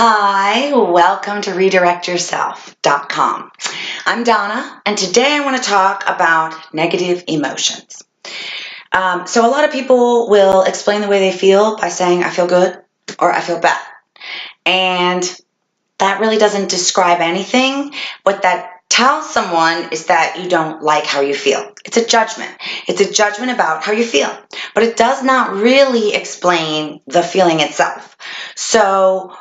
Hi, welcome to redirectyourself.com. I'm Donna, and today I want to talk about negative emotions. So a lot of people will explain the way they feel by saying, I feel good or I feel bad. And that really doesn't describe anything. What that tells someone is that you don't like how you feel. It's a judgment. It's a judgment about how you feel. But it does not really explain the feeling itself. So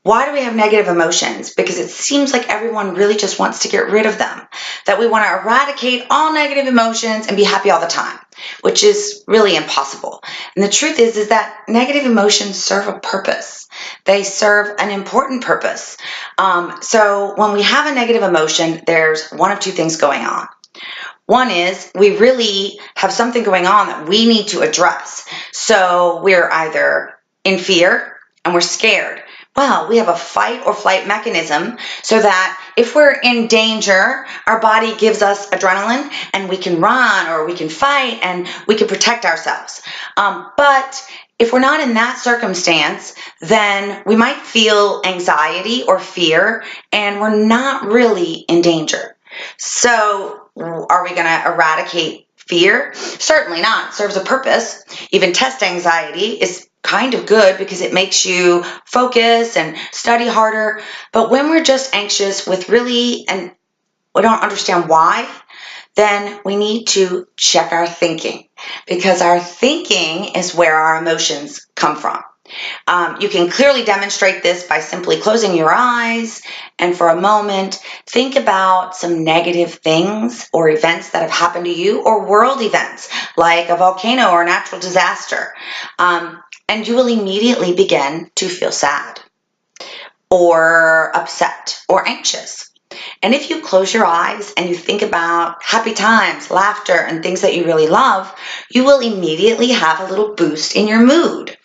why do we have negative emotions? Because it seems like everyone really just wants to get rid of them. That we want to eradicate all negative emotions and be happy all the time, which is really impossible. And the truth is that negative emotions serve a purpose. They serve an important purpose. So when we have a negative emotion, there's one of two things going on. One is we really have something going on that we need to address. So we're either in fear and we're scared. Well, we have a fight or flight mechanism so that if we're in danger, our body gives us adrenaline and we can run or we can fight and we can protect ourselves. But if we're not in that circumstance, then we might feel anxiety or fear and we're not really in danger. So are we going to eradicate fear? Certainly not. It serves a purpose. Even test anxiety is kind of good because it makes you focus and study harder. But when we're just anxious and we don't understand why, then we need to check our thinking, because our thinking is where our emotions come from. You can clearly demonstrate this by simply closing your eyes and for a moment think about some negative things or events that have happened to you, or world events like a volcano or a natural disaster. And you will immediately begin to feel sad or upset or anxious. And if you close your eyes and you think about happy times, laughter, and things that you really love, you will immediately have a little boost in your mood.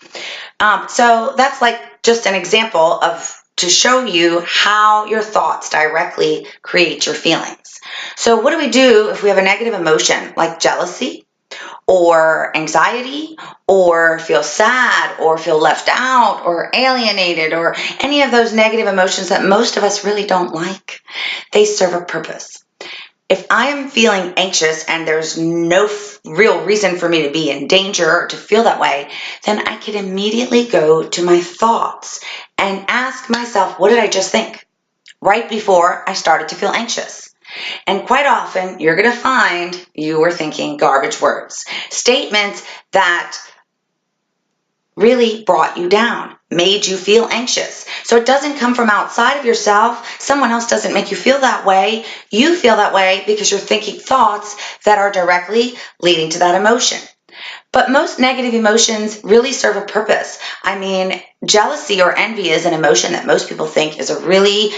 So that's like just an example to show you how your thoughts directly create your feelings. So what do we do if we have a negative emotion like jealousy or anxiety or feel sad or feel left out or alienated or any of those negative emotions that most of us really don't like? They serve a purpose. If I am feeling anxious and there's no real reason for me to be in danger or to feel that way, then I can immediately go to my thoughts and ask myself, what did I just think right before I started to feel anxious? And quite often, you're going to find you were thinking garbage words, statements that really brought you down, made you anxious. So it doesn't come from outside of yourself. Someone else doesn't make you feel that way. You feel that way because you're thinking thoughts that are directly leading to that emotion. But most negative emotions really serve a purpose. I mean, jealousy or envy is an emotion that most people think is a really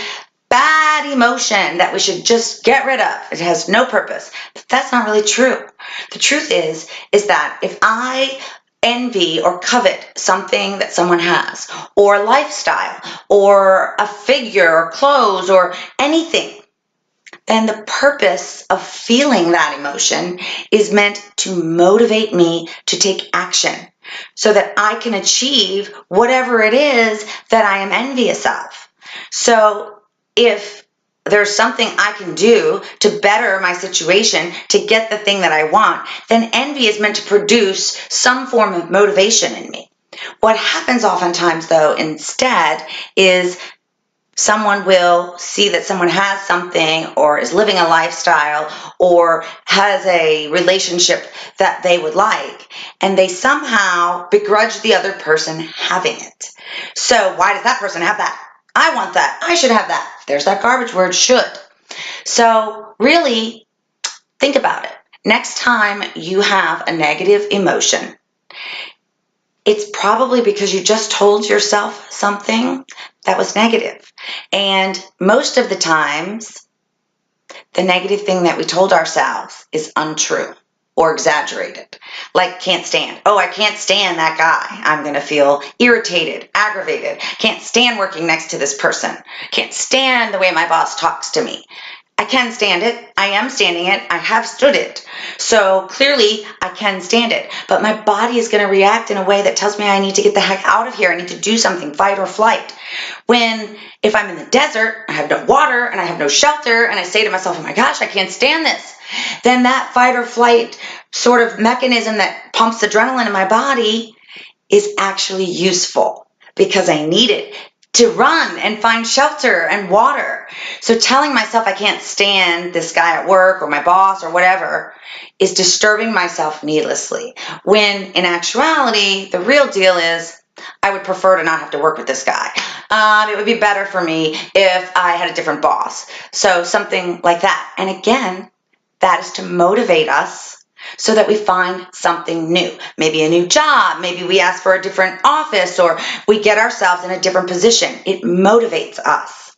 bad emotion that we should just get rid of. It has no purpose. But that's not really true. The truth is that if I envy or covet something that someone has, or a lifestyle, or a figure, or clothes, or anything, then the purpose of feeling that emotion is meant to motivate me to take action so that I can achieve whatever it is that I am envious of. So if there's something I can do to better my situation, to get the thing that I want, then envy is meant to produce some form of motivation in me. What happens oftentimes, though, instead, is someone will see that someone has something or is living a lifestyle or has a relationship that they would like, and they somehow begrudge the other person having it. So why does that person have that? I want that. I should have that. There's that garbage word, should. So really think about it. Next time you have a negative emotion, it's probably because you just told yourself something that was negative. And most of the times, the negative thing that we told ourselves is untrue or exaggerated. Like, can't stand. Oh, I can't stand that guy. I'm going to feel irritated, aggravated. Can't stand working next to this person. Can't stand the way my boss talks to me. I can stand it. I am standing it. I have stood it. So clearly I can stand it. But my body is going to react in a way that tells me I need to get the heck out of here. I need to do something, fight or flight. When if I'm in the desert, I have no water and I have no shelter, and I say to myself, oh my gosh, I can't stand this, then that fight or flight sort of mechanism that pumps adrenaline in my body is actually useful because I need it to run and find shelter and water. So telling myself I can't stand this guy at work or my boss or whatever is disturbing myself needlessly. When in actuality, the real deal is I would prefer to not have to work with this guy. It would be better for me if I had a different boss. So something like that. And again, that is to motivate us so that we find something new. Maybe a new job, maybe we ask for a different office, or we get ourselves in a different position. It motivates us.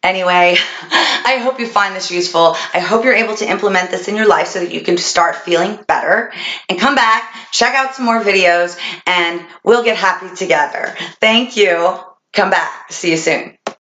Anyway, I hope you find this useful. I hope you're able to implement this in your life so that you can start feeling better. And come back, check out some more videos, and we'll get happy together. Thank you. Come back. See you soon.